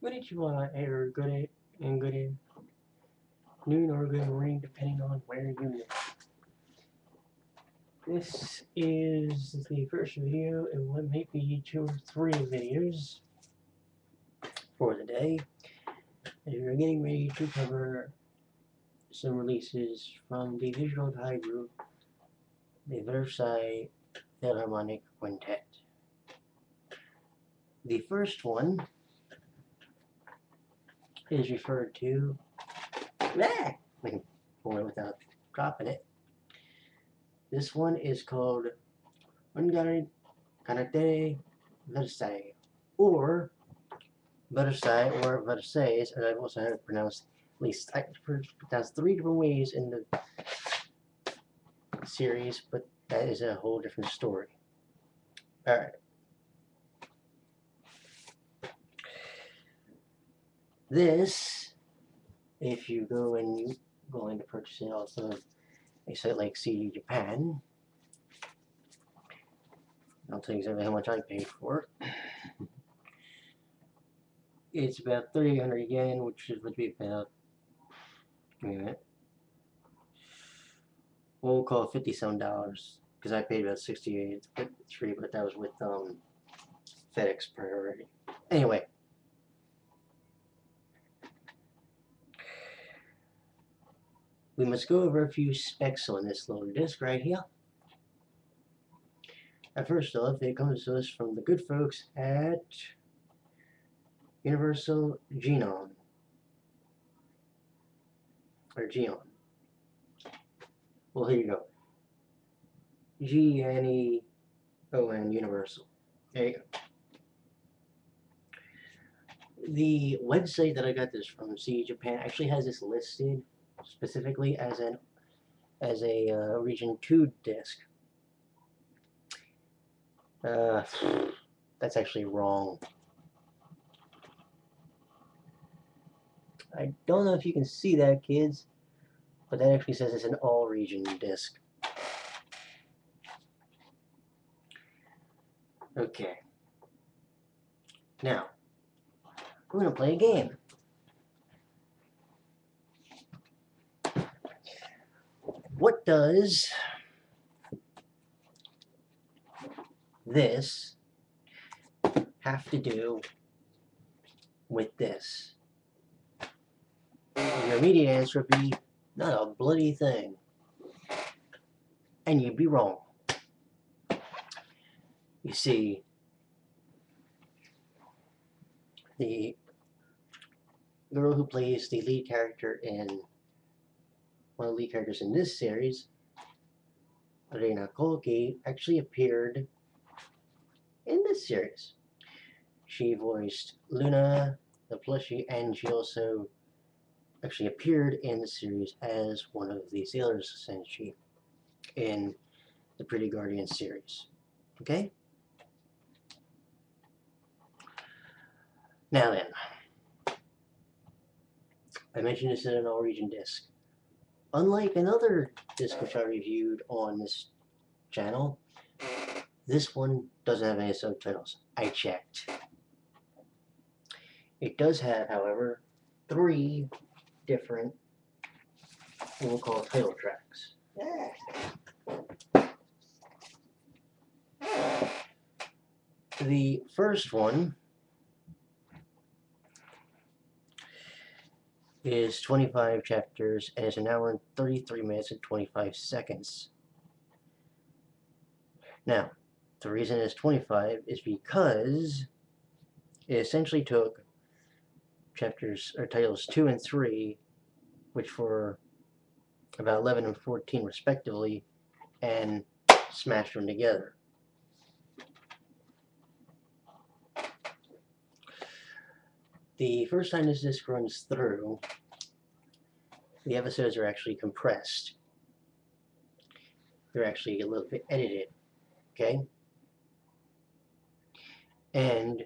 Konnichiwa, or good noon or good morning, depending on where you live. This is the first video in what may be 2 or 3 videos for the day. And we're getting ready to cover some releases from the Visual Kei group, the Versailles Philharmonic Quintet. The first one is referred to. I can pull it without dropping it. This one is called Onegai Kanaete Versailles, or Versailles, or Versailles, and I've also had it pronounced, at least I pronounced 3 different ways in the series, but that is a whole different story. Alright. This, if you go and you going to purchase it off of a site like CD Japan, I'll tell you exactly how much I paid for it. It's about 300 yen, which would be about, wait a minute, we'll call it $57, because I paid about 68 $53, but that was with FedEx priority. Anyway, we must go over a few specs on this little disc right here. First off, it comes to us from the good folks at Universal Geon. Well, here you go. Geon, Universal. There you go. The website that I got this from, CD Japan, actually has this listed specifically as a Region 2 disc. That's actually wrong. I don't know if you can see that, kids, but that actually says it's an all-region disc. Okay. Now, we're going to play a game. What does this have to do with this? Your immediate answer would be, not a bloody thing. And you'd be wrong. You see, the girl who plays the lead character in, one of the lead characters in this series, Rina Koike, actually appeared in this series. She voiced Luna, the plushie, and she also actually appeared in the series as one of the sailors, essentially, in the Pretty Guardian series. Okay? Now then, I mentioned this is an all-region disc. Unlike another disc which I reviewed on this channel, this one doesn't have any subtitles. I checked. It does have, however, 3 different, what we'll call title tracks. The first one is 25 chapters and is an hour and 33 minutes and 25 seconds. Now, the reason it's 25 is because it essentially took chapters or titles 2 and 3, which were about 11 and 14 respectively, and smashed them together. The first time this disc runs through, the episodes are actually compressed. They're actually a little bit edited, okay? And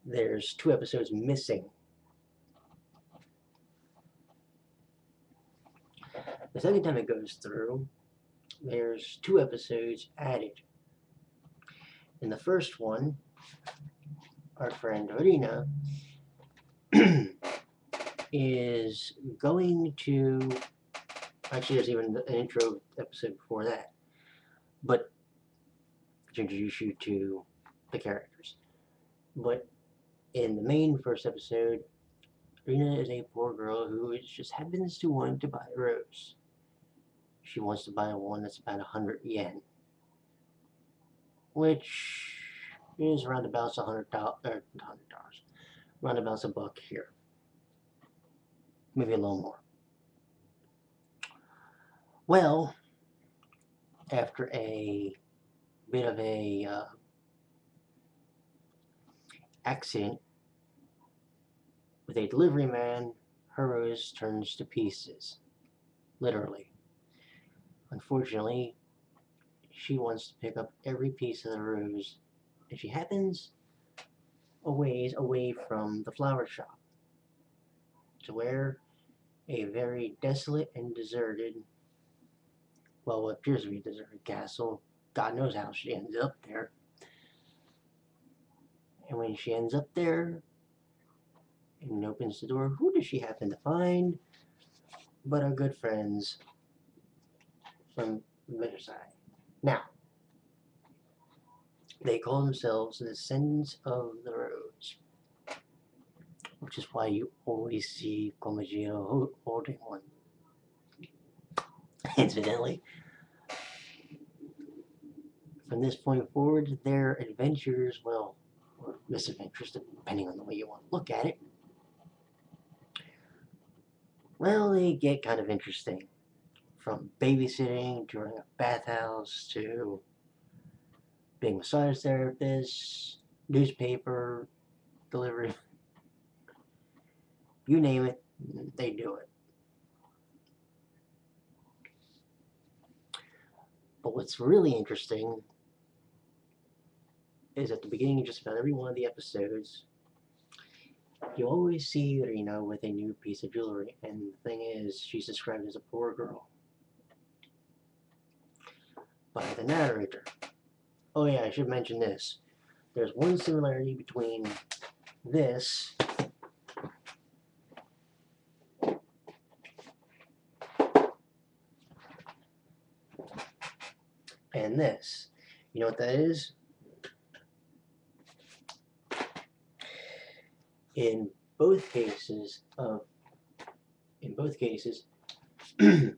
there's 2 episodes missing. The second time it goes through, there's 2 episodes added. In the first one, our friend Rina is going to, actually there's even an intro episode before that, but to introduce you to the characters. But in the main first episode, Rina is a poor girl who just happens to want to buy a rose. She wants to buy one that's about 100 yen, which is around about $100, around about a buck here, maybe a little more. Well, after a bit of a accident with a delivery man, her rose turns to pieces, literally. Unfortunately, she wants to pick up every piece of the rose, and she happens a ways away from the flower shop to where a very desolate and deserted, well, what appears to be a deserted castle. God knows how she ends up there. And when she ends up there and opens the door, who does she happen to find but our good friends from Versailles? Now, they call themselves the Descendants of the Rose, which is why you always see Komajiro holding one. Incidentally, from this point forward, their adventures, well, or misadventures, depending on the way you want to look at it, well, they get kind of interesting. From babysitting to running a bathhouse to being massage therapists, newspaper delivery, you name it, they do it. But what's really interesting is at the beginning of just about every one of the episodes, you always see Rina with a new piece of jewelry, and the thing is, she's described as a poor girl by the narrator. Oh yeah, I should mention this. There's one similarity between this and this. You know what that is? In both cases, in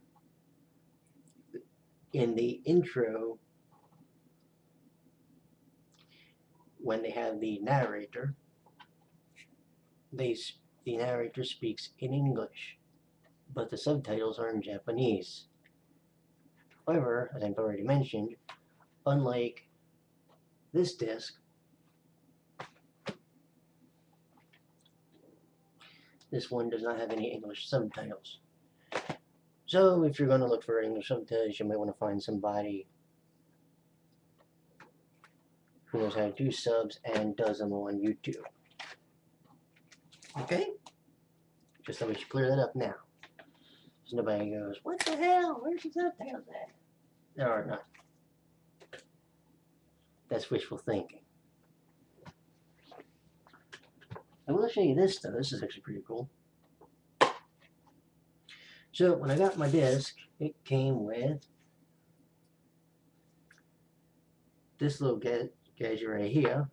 the intro, when they have the narrator, the narrator speaks in English, but the subtitles are in Japanese. However, as I've already mentioned, unlike this disc, this one does not have any English subtitles. So if you're going to look for English subtitles, you might want to find somebody who knows how to do subs and does them on YouTube. Okay? Just so we should clear that up now. So nobody goes, what the hell? Where's the subtitles at? There are none. That's wishful thinking. I will show you this though. This is actually pretty cool. So when I got my disc, it came with this little gadget right here,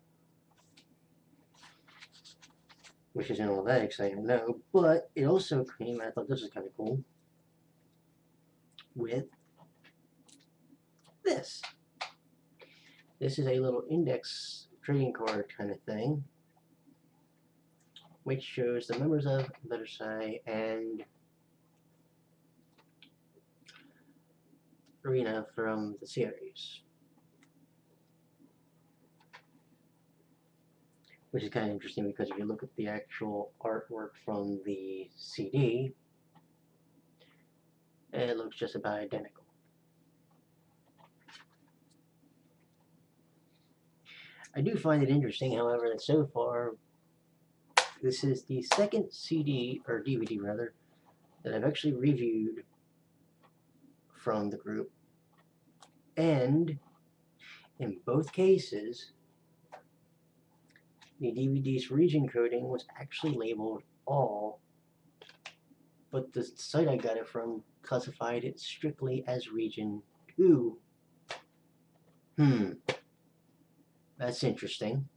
which isn't all that exciting, no, but it also came, I thought this was kind of cool, with this. This is a little index trading card kind of thing, which shows the members of Versailles and Rina from the series. Which is kind of interesting because if you look at the actual artwork from the CD, it looks just about identical. I do find it interesting, however, that so far, this is the second CD, or DVD rather, that I've actually reviewed from the group. And in both cases, the DVD's region coding was actually labeled all, but the site I got it from classified it strictly as region 2. That's interesting.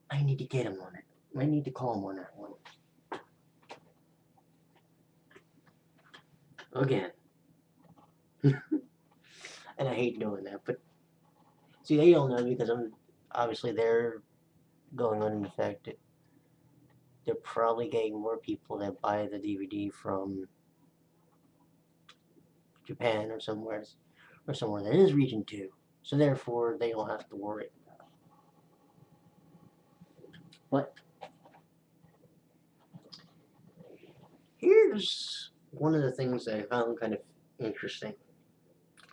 I need to get him on it. I need to call him on that one. Again. And I hate doing that, but see, they don't know because obviously they're going on the fact that they're probably getting more people that buy the DVD from Japan or somewhere that is region 2. So therefore, they don't have to worry about it. But here's one of the things that I found kind of interesting.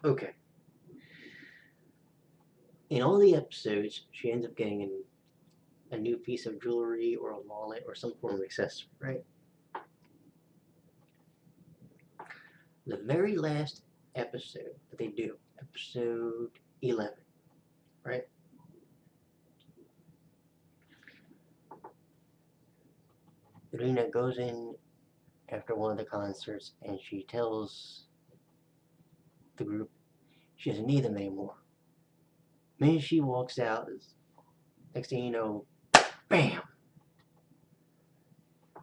Okay. In all the episodes, she ends up getting a new piece of jewelry or a wallet or some form of accessory, right? The very last episode that they do, episode 11, right? Rina goes in after one of the concerts and she tells the group she doesn't need them anymore. The minute she walks out, next thing you know, bam!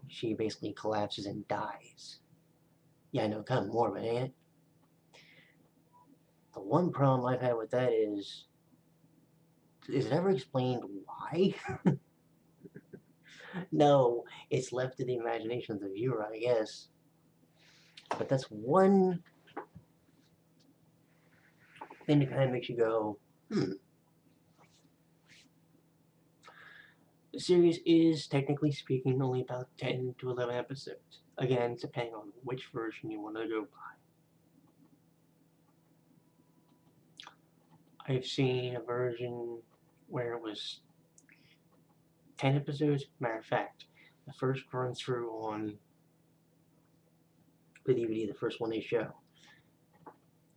She basically collapses and dies. Yeah, I know, kind of morbid, ain't it? The one problem I've had with that is it ever explained why? No, it's left to the imagination of the viewer, I guess. But that's one thing that kind of makes you go, The series is, technically speaking, only about 10 to 11 episodes. Again, depending on which version you want to go by. I've seen a version where it was 10 episodes. Matter of fact, the first run through on the DVD, the first one they show,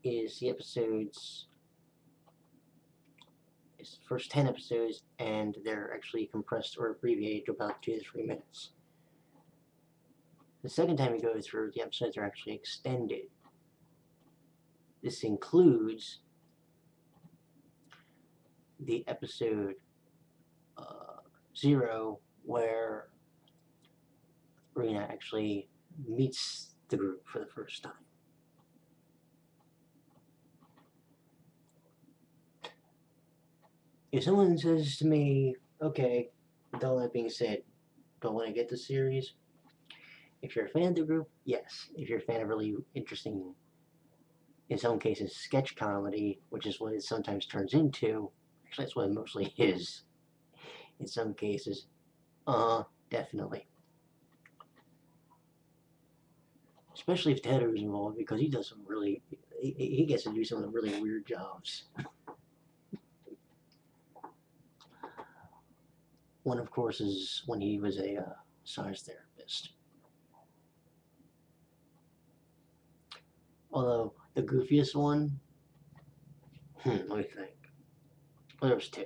is the episodes, it's the first 10 episodes, and they're actually compressed or abbreviated to about 2 to 3 minutes. The second time you go through, the episodes are actually extended. This includes the episode 0, where Rina actually meets the group for the first time. If someone says to me, okay, with all that being said, don't want to get the series, if you're a fan of the group, yes. If you're a fan of really interesting, in some cases, sketch comedy, which is what it sometimes turns into, actually that's what it mostly is, in some cases, definitely. Especially if Teru's involved, because he does some really, he gets to do some of the really weird jobs. One, of course, is when he was a massage therapist. Although, the goofiest one, let me think. Well, there was 2.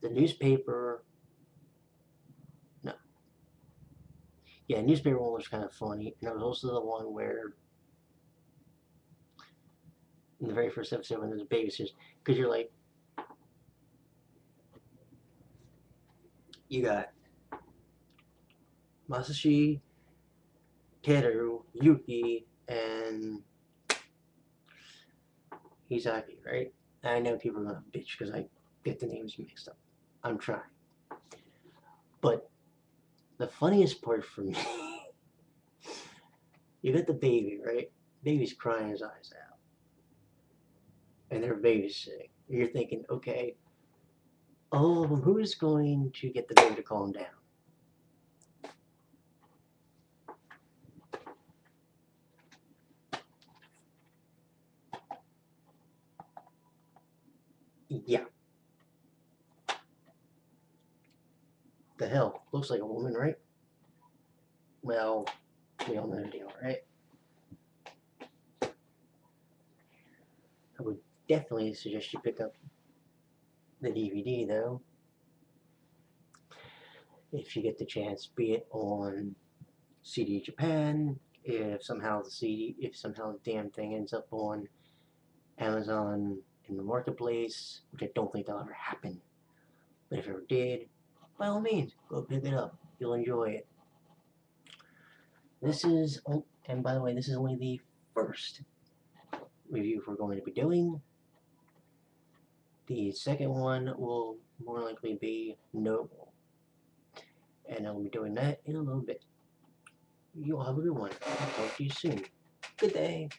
The newspaper, no. Yeah, newspaper one was kind of funny, and there was also the one where, in the very first episode, when there's a babysitter, because you're like, you got Masashi, Teru, Yuki, and Hisaki, right? And I know people are gonna bitch because I get the names mixed up. I'm trying. But the funniest part for me, you got the baby, right? Baby's crying his eyes out. And they're babysitting. You're thinking, okay, who's going to get the baby to calm down? Yeah. The hell? Looks like a woman, right? Well, we all know the deal, right? I would definitely suggest you pick up the DVD though. If you get the chance, be it on CD Japan, if somehow the damn thing ends up on Amazon in the marketplace, which I don't think that'll ever happen. But if it ever did, by all means, go pick it up. You'll enjoy it. And by the way, this is only the first review we're going to be doing. The second one will more likely be notable. And I'll be doing that in a little bit. You all have a good one. I'll talk to you soon. Good day.